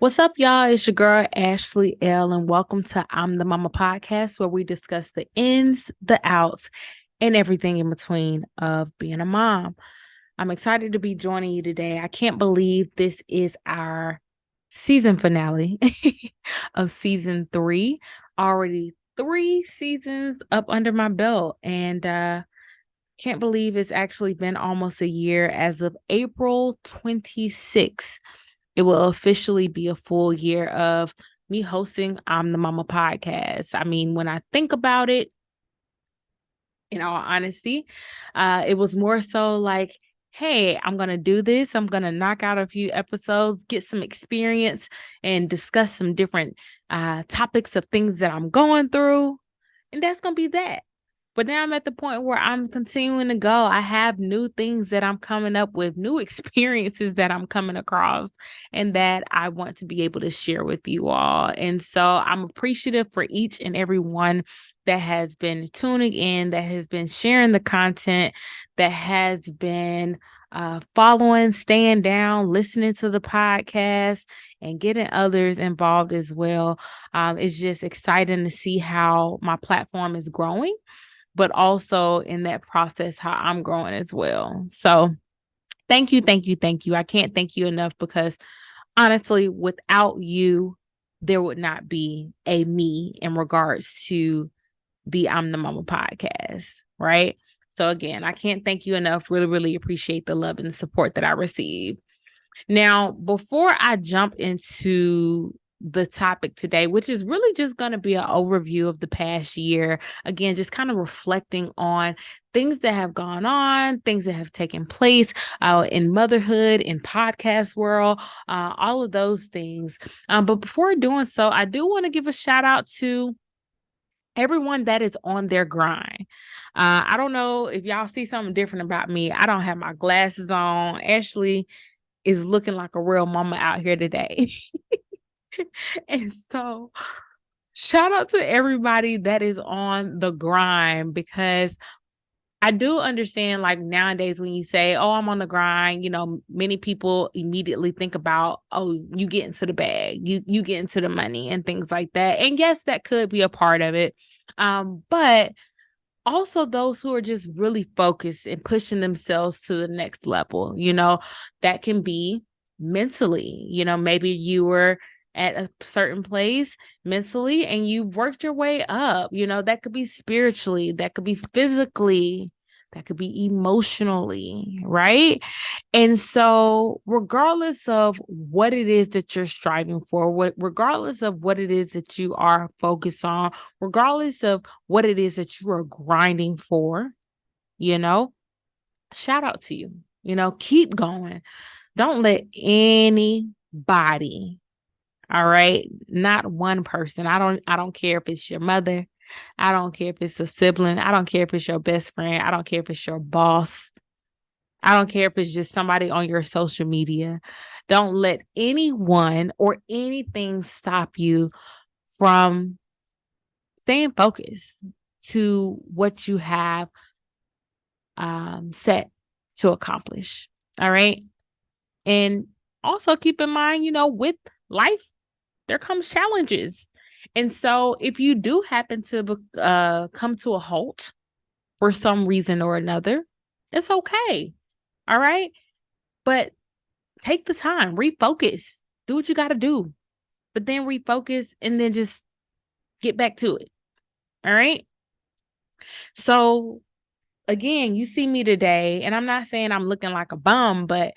What's up, y'all? It's your girl, Ashley L., and welcome to I'm the Mama podcast, where we discuss the ins, the outs, and everything in between of being a mom. I'm excited to be joining you today. I can't believe this is our season finale of season 3. Already 3 seasons up under my belt, and can't believe it's actually been almost a year. As of April 26th, it will officially be a full year of me hosting I'm the Mama podcast. I mean, when I think about it, in all honesty, it was more so like, hey, I'm going to do this. I'm going to knock out a few episodes, get some experience, and discuss some different topics of things that I'm going through. And that's going to be that. But now I'm at the point where I'm continuing to go. I have new things that I'm coming up with, new experiences that I'm coming across, and that I want to be able to share with you all. And so I'm appreciative for each and every one that has been tuning in, that has been sharing the content, that has been following, staying down, listening to the podcast, and getting others involved as well. It's just exciting to see how my platform is growing, but also in that process, how I'm growing as well. So thank you, thank you, thank you. I can't thank you enough, because honestly, without you, there would not be a me in regards to the I'm the Mama podcast, right? So again, I can't thank you enough. Really, really appreciate the love and support that I receive. Now, before I jump into the topic today, which is really just going to be an overview of the past year, again, just kind of reflecting on things that have gone on, things that have taken place in motherhood, in podcast world, all of those things. But before doing so, I do want to give a shout out to everyone that is on their grind. I don't know if y'all see something different about me. I don't have my glasses on. Ashley is looking like a real mama out here today. And so shout out to everybody that is on the grind, because I do understand, like, nowadays when you say, oh, I'm on the grind, many people immediately think about, oh, you get into the bag, you get into the money and things like that. And yes, that could be a part of it. But also those who are just really focused and pushing themselves to the next level, that can be mentally. Maybe you were at a certain place mentally and you've worked your way up. That could be spiritually, that could be physically, that could be emotionally, right? And so, regardless of what it is that you're striving for, regardless of what it is that you are focused on, regardless of what it is that you are grinding for, you know, shout out to you. Keep going. Don't let anybody, all right, not one person. I don't care if it's your mother. I don't care if it's a sibling. I don't care if it's your best friend. I don't care if it's your boss. I don't care if it's just somebody on your social media. Don't let anyone or anything stop you from staying focused to what you have set to accomplish. All right. And also keep in mind, with life, there comes challenges. And so if you do happen to come to a halt for some reason or another, it's okay. All right. But take the time, refocus, do what you got to do, but then refocus and then just get back to it. All right. So again, you see me today, and I'm not saying I'm looking like a bum, but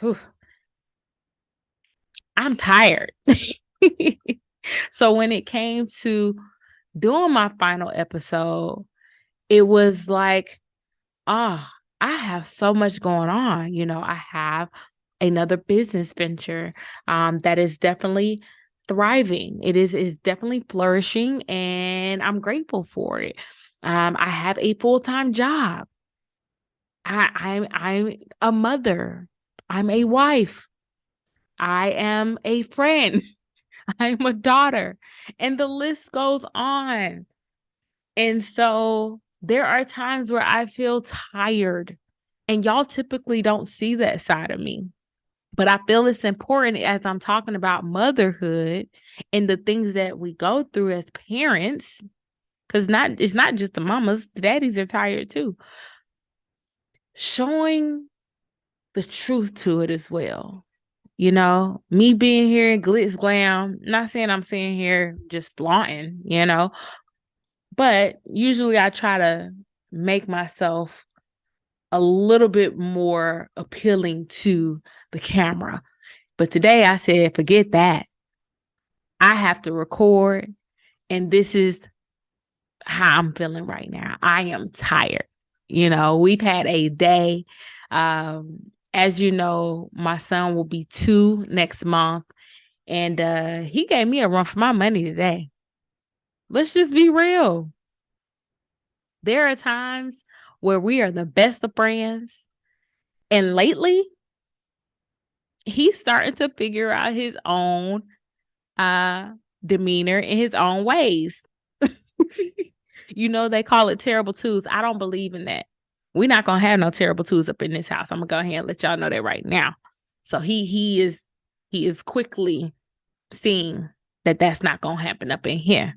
whew, I'm tired. So when it came to doing my final episode, it was like, oh, I have so much going on. I have another business venture that is definitely thriving. It is definitely flourishing, and I'm grateful for it. I have a full-time job. I'm a mother. I'm a wife. I am a friend. I'm a daughter, and the list goes on. And so there are times where I feel tired, and y'all typically don't see that side of me. But I feel it's important as I'm talking about motherhood and the things that we go through as parents, because it's not just the mamas, the daddies are tired too. Showing the truth to it as well. You know, me being here in glitz glam, not saying I'm sitting here just flaunting, but usually I try to make myself a little bit more appealing to the camera. But today I said, forget that. I have to record, and this is how I'm feeling right now. I am tired. We've had a day. As you know, my son will be 2 next month, and he gave me a run for my money today. Let's just be real. There are times where we are the best of friends, and lately, he's starting to figure out his own demeanor and his own ways. They call it terrible twos. I don't believe in that. We're not gonna have no terrible twos up in this house. I'm gonna go ahead and let y'all know that right now. So he is quickly seeing that that's not gonna happen up in here.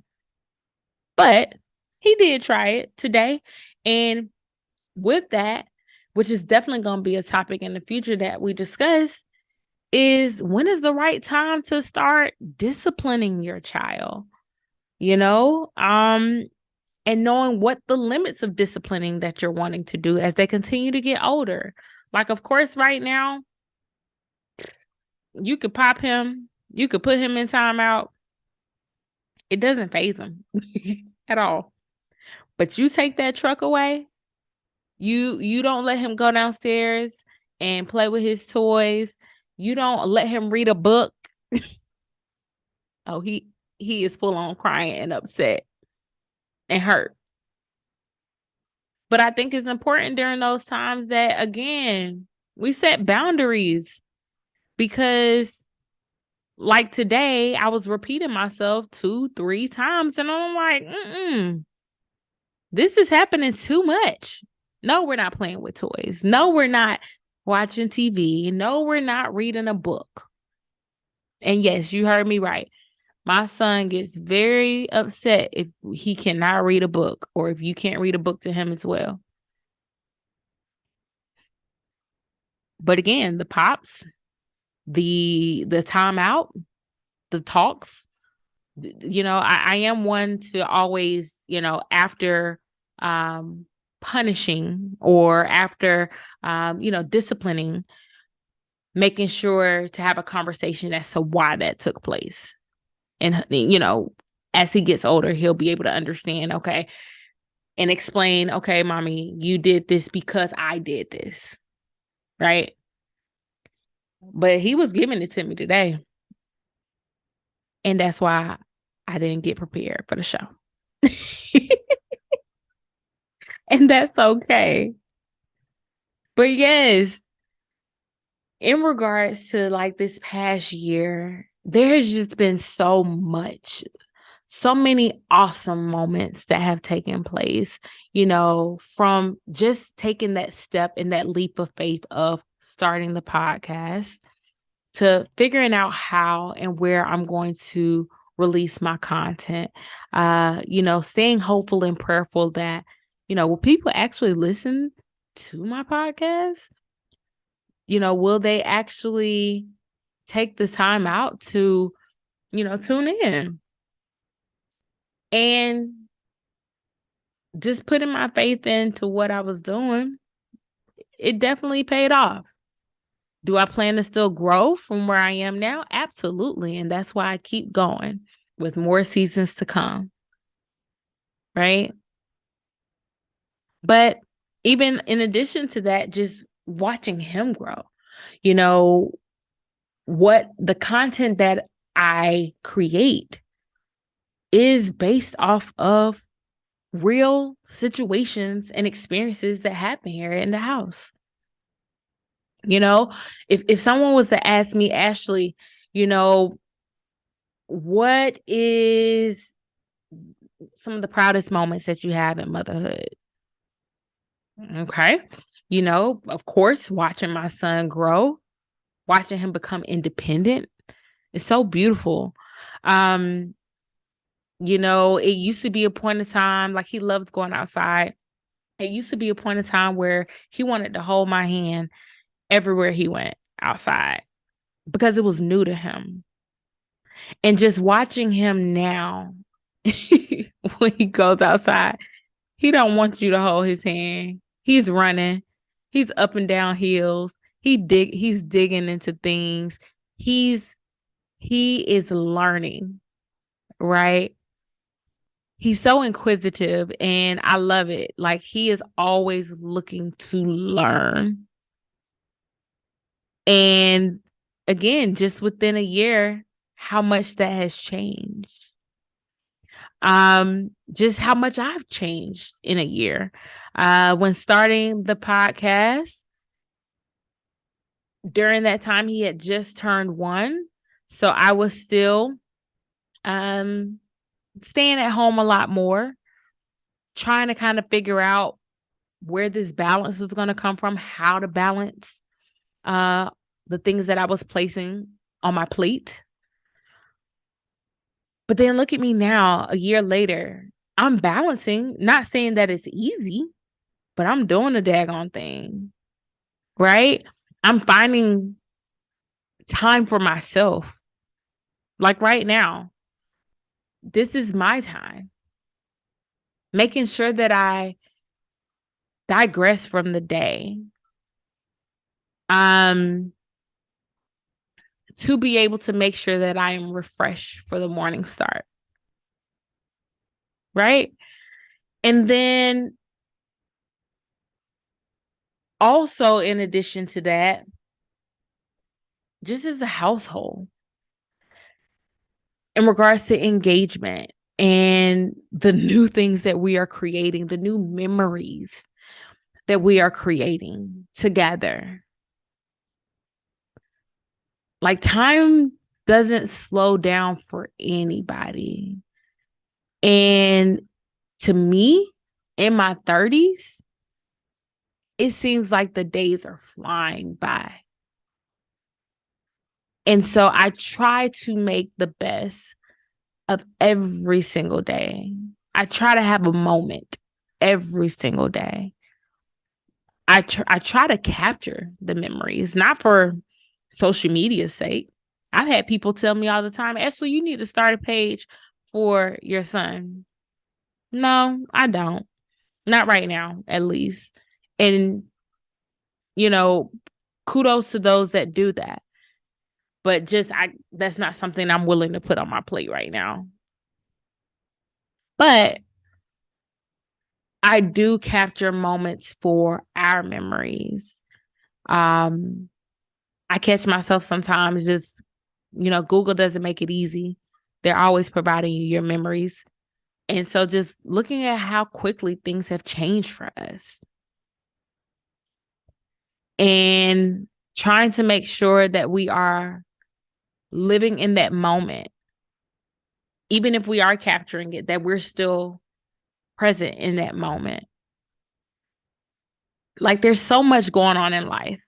But he did try it today, and with that, which is definitely gonna be a topic in the future that we discuss, is when is the right time to start disciplining your child? And knowing what the limits of disciplining that you're wanting to do as they continue to get older. Like, of course, right now, you could pop him, you could put him in timeout. It doesn't faze him at all. But you take that truck away, you don't let him go downstairs and play with his toys. You don't let him read a book. Oh, he is full on crying and upset and hurt. But I think it's important during those times that, again, we set boundaries, because like today, I was repeating myself 2-3 times, and I'm like, this is happening too much. No, we're not playing with toys. No, we're not watching TV. No, we're not reading a book. And yes, you heard me right. My son gets very upset if he cannot read a book, or if you can't read a book to him as well. But again, the pops, the timeout, the talks, I am one to always, after punishing or after disciplining, making sure to have a conversation as to why that took place. And as he gets older, he'll be able to understand, okay, and explain, okay, mommy, you did this because I did this. Right? But he was giving it to me today. And that's why I didn't get prepared for the show. And that's okay. But yes, in regards to like this past year, there has just been so many awesome moments that have taken place, from just taking that step and that leap of faith of starting the podcast to figuring out how and where I'm going to release my content, staying hopeful and prayerful that, will people actually listen to my podcast? Will they actually take the time out to, tune in? And just putting my faith into what I was doing, it definitely paid off. Do I plan to still grow from where I am now? Absolutely. And that's why I keep going with more seasons to come. Right? But even in addition to that, just watching him grow, what the content that I create is based off of real situations and experiences that happen here in the house. If someone was to ask me, Ashley, what is some of the proudest moments that you have in motherhood? Okay. Of course, watching my son grow, watching him become independent is so beautiful. It used to be a point in time, like he loves going outside. It used to be a point in time where he wanted to hold my hand everywhere he went outside because it was new to him. And just watching him now, when he goes outside, he don't want you to hold his hand. He's running. He's up and down hills. He's digging into things. He is learning, right? He's so inquisitive and I love it. Like he is always looking to learn. And again, just within a year, how much that has changed. Just how much I've changed in a year. When starting the podcast, during that time he had just turned 1. So I was still staying at home a lot more, trying to kind of figure out where this balance was going to come from, how to balance the things that I was placing on my plate. But then look at me now, a year later, I'm balancing, not saying that it's easy, but I'm doing the daggone thing, right? I'm finding time for myself. Like right now, this is my time. Making sure that I digress from the day. To be able to make sure that I am refreshed for the morning start. Right? And then also in addition to that, just as a household, in regards to engagement and the new things that we are creating, the new memories that we are creating together. Like time doesn't slow down for anybody. And to me, in my 30s, it seems like the days are flying by. And so I try to make the best of every single day. I try to have a moment every single day. I try to capture the memories, not for social media's sake. I've had people tell me all the time, Ashley, you need to start a page for your son. No, I don't. Not right now, at least. And, kudos to those that do that. But that's not something I'm willing to put on my plate right now. But I do capture moments for our memories. I catch myself sometimes just, Google doesn't make it easy. They're always providing you your memories. And so just looking at how quickly things have changed for us. And trying to make sure that we are living in that moment. Even if we are capturing it, that we're still present in that moment. Like there's so much going on in life.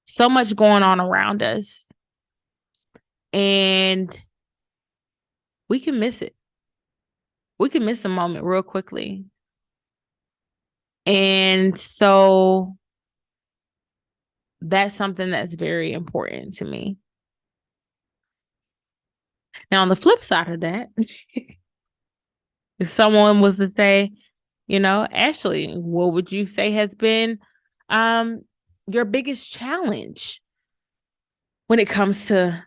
So much going on around us. And we can miss it. We can miss a moment real quickly. And so that's something that's very important to me. Now, on the flip side of that, if someone was to say, Ashley, what would you say has been your biggest challenge when it comes to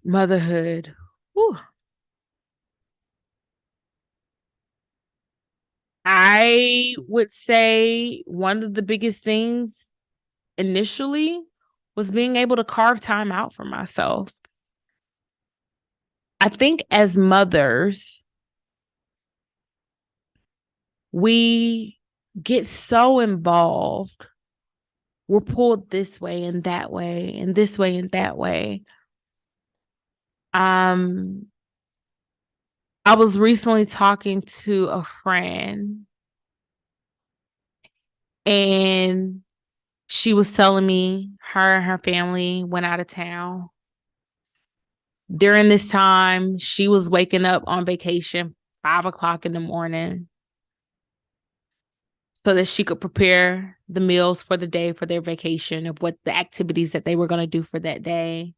motherhood? Whew. I would say one of the biggest things initially was being able to carve time out for myself. I think as mothers, we get so involved. We're pulled this way and that way and this way and that way. I was recently talking to a friend and She was telling me her and her family went out of town. During this time, she was waking up on vacation 5 o'clock in the morning so that she could prepare the meals for the day for their vacation of what the activities that they were going to do for that day.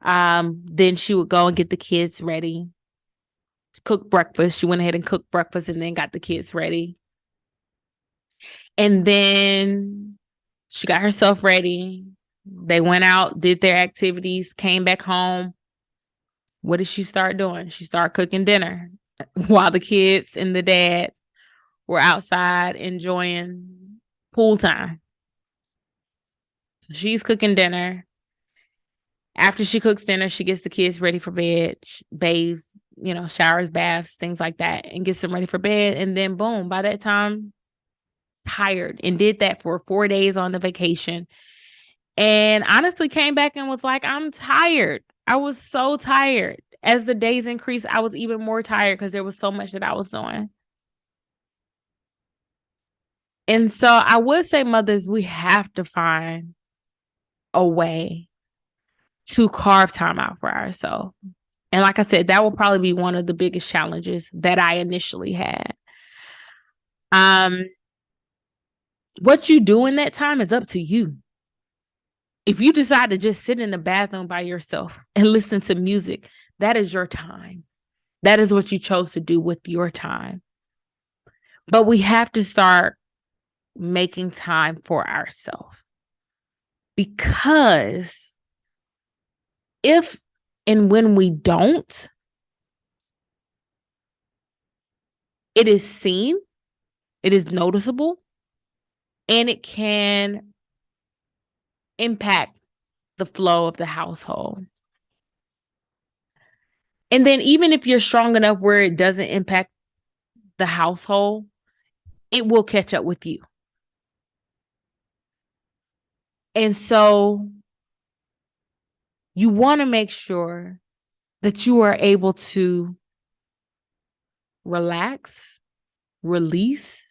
Then she would go and get the kids ready, cook breakfast. She went ahead and cooked breakfast and then got the kids ready. And then she got herself ready. They went out, did their activities, came back home. What did she start doing? She started cooking dinner while the kids and the dad were outside enjoying pool time. So she's cooking dinner. After she cooks dinner, she gets the kids ready for bed, bathes, showers, baths, things like that, and gets them ready for bed. And then boom, by that time, tired, and did that for 4 days on the vacation. And honestly came back and was like, I'm tired. I was so tired. As the days increased, I was even more tired because there was so much that I was doing. And so I would say, mothers, we have to find a way to carve time out for ourselves. And like I said, that will probably be one of the biggest challenges that I initially had. What you do in that time is up to you. If you decide to just sit in the bathroom by yourself and listen to music, that is your time. That is what you chose to do with your time. But we have to start making time for ourselves. Because if and when we don't, it is seen, it is noticeable, and it can impact the flow of the household. And then even if you're strong enough where it doesn't impact the household, it will catch up with you. And so you want to make sure that you are able to relax, release,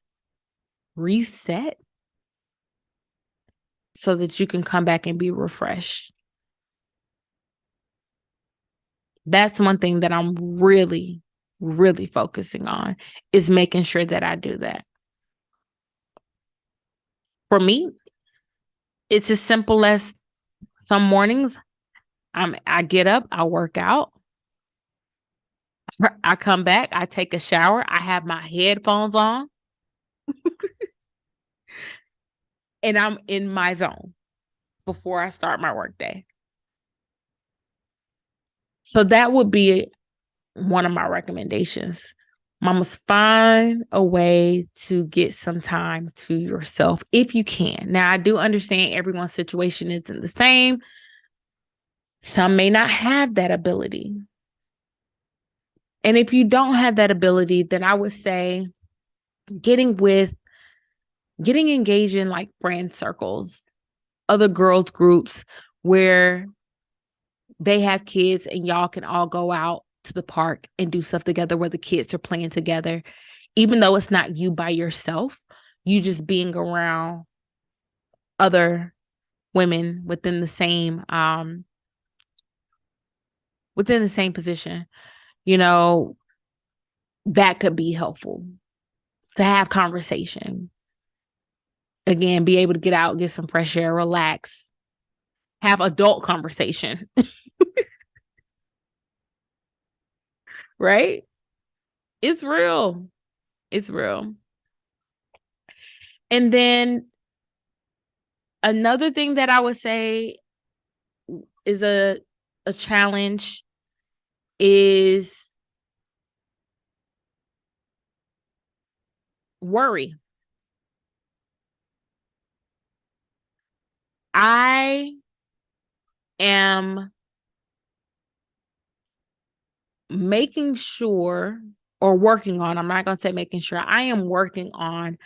reset, so that you can come back and be refreshed. That's one thing that I'm really, really focusing on, is making sure that I do that. For me, it's as simple as some mornings I get up, I work out, I come back, I take a shower, I have my headphones on, and I'm in my zone before I start my workday. So that would be one of my recommendations. Mamas, find a way to get some time to yourself if you can. Now, I do understand everyone's situation isn't the same. Some may not have that ability. And if you don't have that ability, then I would say getting engaged in like friend circles, other girls groups where they have kids and y'all can all go out to the park and do stuff together where the kids are playing together. Even though it's not you by yourself, you just being around other women within the same position, that could be helpful to have conversation. Again, be able to get out, get some fresh air, relax, have adult conversation. Right? It's real. It's real. And then another thing that I would say is a challenge is worry. I am making sure, or working on, I'm not going to say making sure, I am working on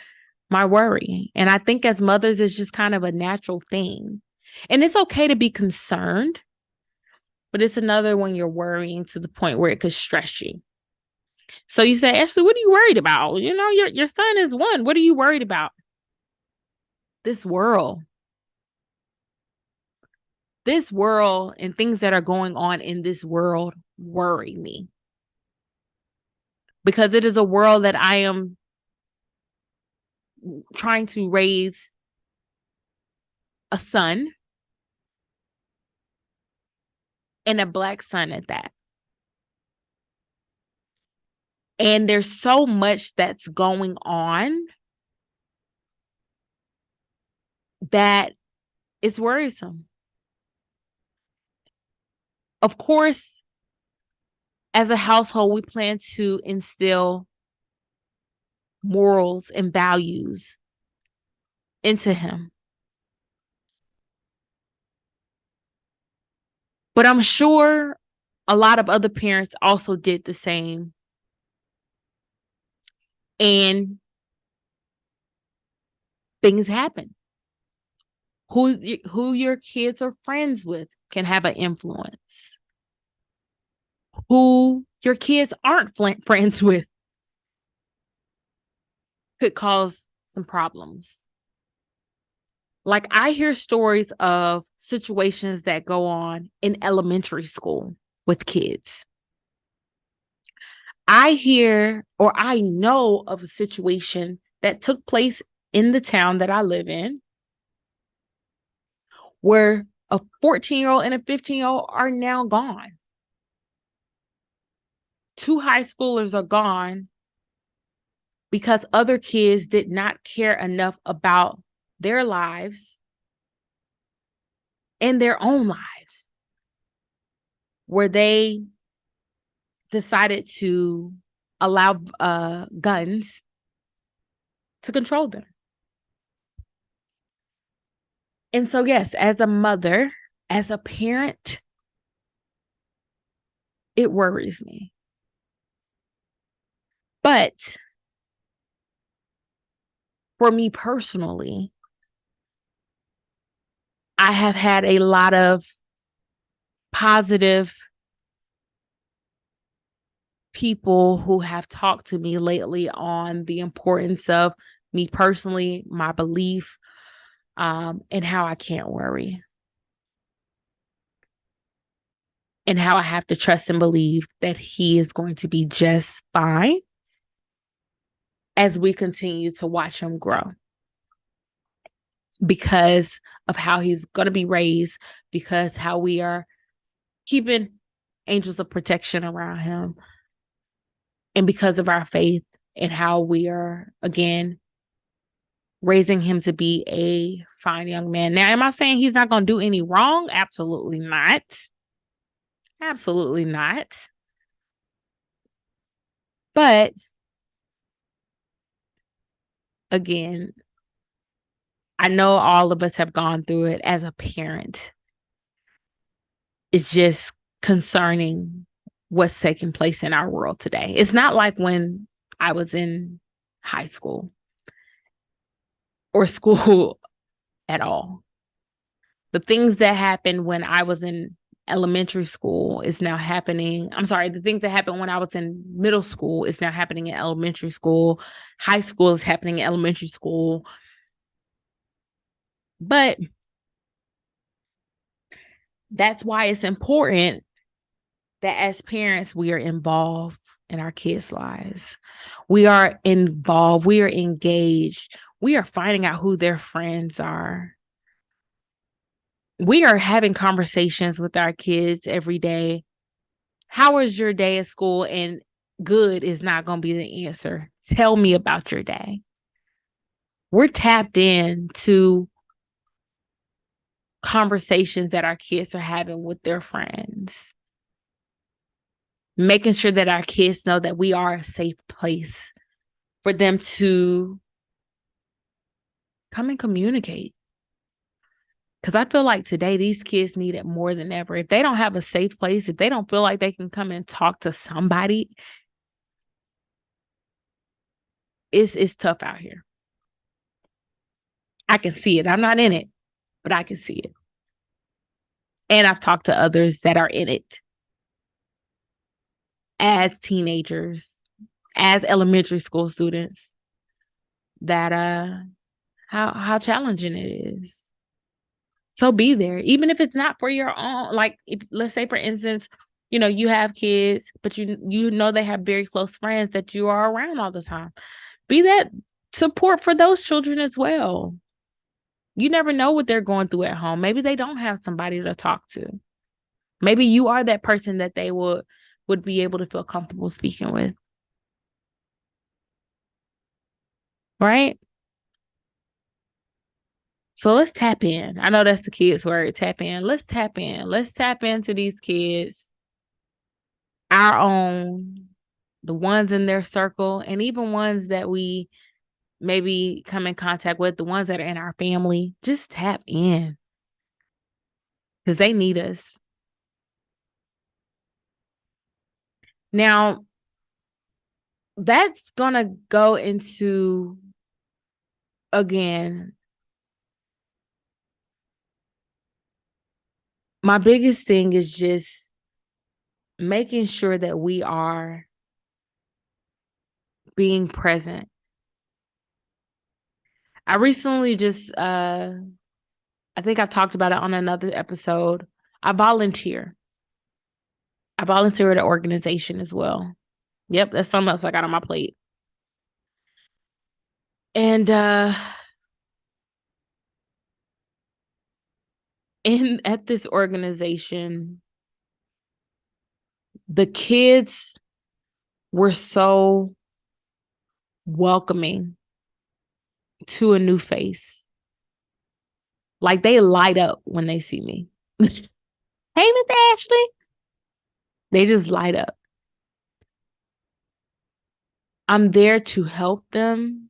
my worry. And I think as mothers, it's just kind of a natural thing. And it's okay to be concerned, but it's another when you're worrying to the point where it could stress you. So you say, Ashley, what are you worried about? Your son is one. What are you worried about? this world and things that are going on in this world worry me, because it is a world that I am trying to raise a son, and a Black son at that. And there's so much that's going on that is worrisome. Of course, as a household, we plan to instill morals and values into him. But I'm sure a lot of other parents also did the same. And things happen. Who your kids are friends with can have an influence. Who your kids aren't friends with could cause some problems. Like, I hear stories of situations that go on in elementary school with kids. I hear, or I know of a situation that took place in the town that I live in, where a 14-year-old and a 15-year-old are now gone. 2 high schoolers are gone because other kids did not care enough about their lives and their own lives, where they decided to allow guns to control them. And so, yes, as a mother, as a parent, it worries me. But for me personally, I have had a lot of positive people who have talked to me lately on the importance of me personally, my belief, and how I can't worry. And how I have to trust and believe that he is going to be just fine as we continue to watch him grow, because of how he's going to be raised, because how we are keeping angels of protection around him, and because of our faith and how we are, again, raising him to be a fine young man. Now, am I saying he's not going to do any wrong? Absolutely not. Absolutely not. But again, I know all of us have gone through it as a parent. It's just concerning what's taking place in our world today. It's not like when I was in high school or school at all. The things that happened when I was in elementary school is now happening. I'm sorry, the things that happened when I was in middle school is now happening in elementary school. High school is happening in elementary school. But that's why it's important that as parents, we are involved in our kids' lives. We are involved. We are engaged. We are finding out who their friends are. We are having conversations with our kids every day. How was your day at school? And good is not going to be the answer. Tell me about your day. We're tapped in to conversations that our kids are having with their friends, making sure that our kids know that we are a safe place for them to come and communicate. Because I feel like today, these kids need it more than ever. If they don't have a safe place, if they don't feel like they can come and talk to somebody, it's tough out here. I can see it. I'm not in it, but I can see it. And I've talked to others that are in it as teenagers, as elementary school students that how challenging it is. So be there, even if it's not for your own. Like, if, let's say, for instance, you have kids, but you know they have very close friends that you are around all the time. Be that support for those children as well. You never know what they're going through at home. Maybe they don't have somebody to talk to. Maybe you are that person that they would be able to feel comfortable speaking with. Right? So let's tap in. I know that's the kids' word, tap in. Let's tap in. Let's tap into these kids, our own, the ones in their circle, and even ones that we maybe come in contact with, the ones that are in our family. Just tap in because they need us. Now, that's going to go into, again, my biggest thing is just making sure that we are being present. I recently just, I think I talked about it on another episode. I volunteer. I volunteer at an organization as well. Yep, that's something else I got on my plate. And at this organization, the kids were so welcoming to a new face. Like, they light up when they see me. Hey, Miss Ashley. They just light up. I'm there to help them.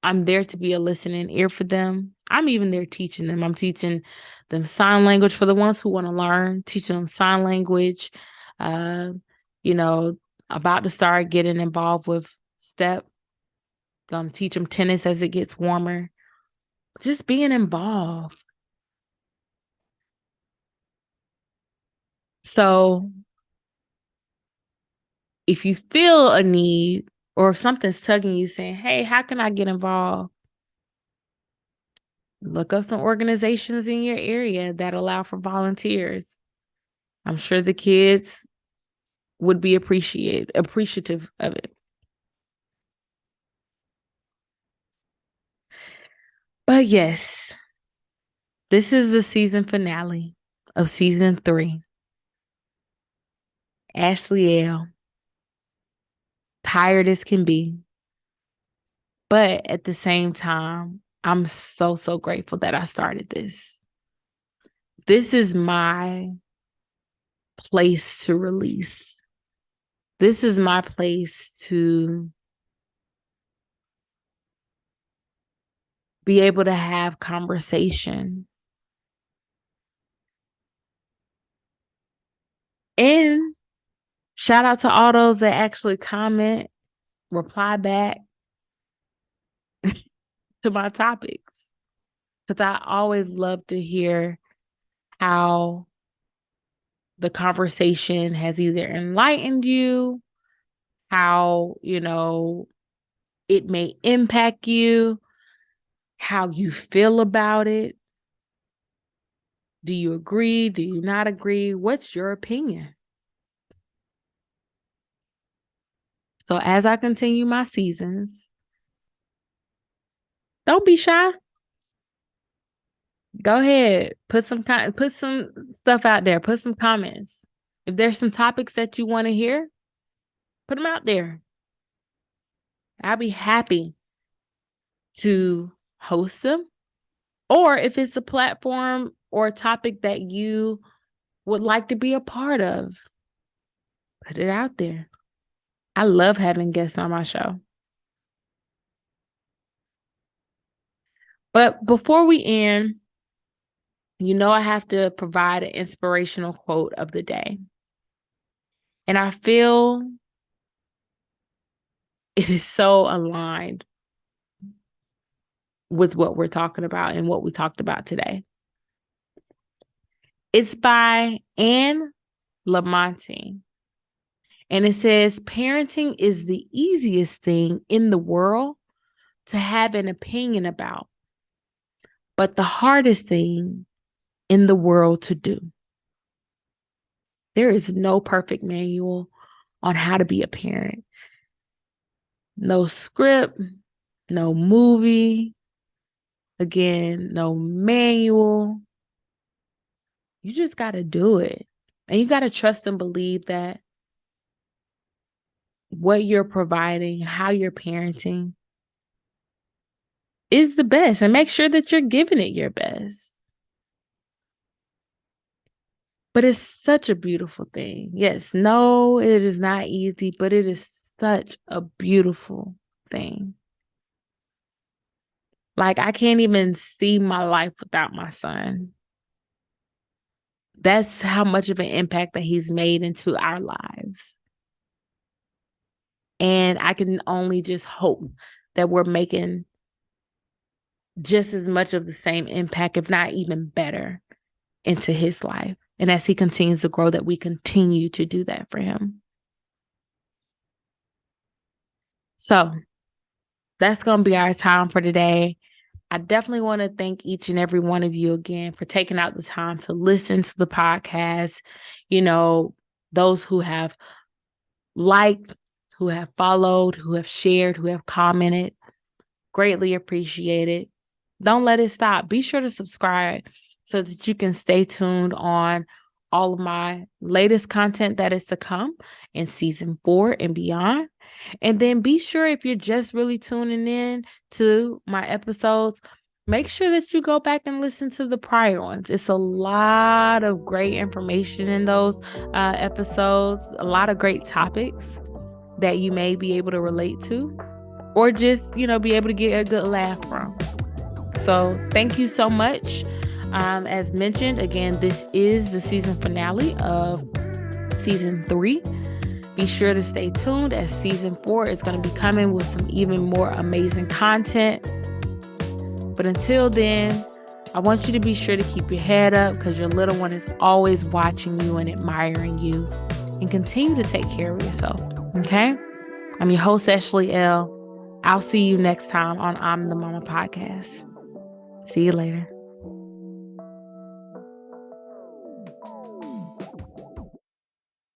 I'm there to be a listening ear for them. I'm even there teaching them. I'm teaching them sign language for the ones who want to learn, teaching them sign language, uh, you know, about to start getting involved with step. Gonna teach them tennis as it gets warmer. Just being involved. So if you feel a need or if something's tugging you saying, hey, how can I get involved? Look up some organizations in your area that allow for volunteers. I'm sure the kids would be appreciative of it. But yes, this is the season finale of season 3. Ashley L. Tired as can be. But at the same time, I'm so, so grateful that I started this. This is my place to release. This is my place to be able to have conversation. And shout out to all those that actually comment, reply back to my topics. Because I always love to hear how the conversation has either enlightened you, how, it may impact you, how you feel about it. Do you agree? Do you not agree? What's your opinion? So as I continue my seasons, don't be shy. Go ahead. Put some stuff out there. Put some comments. If there's some topics that you want to hear, put them out there. I'll be happy to host them. Or if it's a platform or a topic that you would like to be a part of, put it out there. I love having guests on my show. But before we end, I have to provide an inspirational quote of the day. And I feel it is so aligned with what we're talking about and what we talked about today. It's by Anne Lamonte. And it says, parenting is the easiest thing in the world to have an opinion about. but the hardest thing in the world to do. There is no perfect manual on how to be a parent. No script, no movie, again, no manual. You just got to do it. And you got to trust and believe that what you're providing, how you're parenting is the best, and make sure that you're giving it your best. But it's such a beautiful thing. Yes, no, it is not easy, but it is such a beautiful thing. Like, I can't even see my life without my son. That's how much of an impact that he's made into our lives. And I can only just hope that we're making just as much of the same impact, if not even better, into his life. And as he continues to grow, that we continue to do that for him. So that's going to be our time for today. I definitely want to thank each and every one of you again for taking out the time to listen to the podcast. You know, those who have liked, who have followed, who have shared, who have commented. Greatly appreciate it. Don't let it stop. Be sure to subscribe so that you can stay tuned on all of my latest content that is to come in season 4 and beyond. And then be sure, if you're just really tuning in to my episodes, make sure that you go back and listen to the prior ones. It's a lot of great information in those episodes, a lot of great topics that you may be able to relate to, or just, be able to get a good laugh from. So thank you so much. As mentioned, again, this is the season finale of season 3. Be sure to stay tuned, as season 4 is going to be coming with some even more amazing content. But until then, I want you to be sure to keep your head up, because your little one is always watching you and admiring you. And continue to take care of yourself. Okay? I'm your host, S.3. I'll see you next time on I'm the Mama podcast. See you later.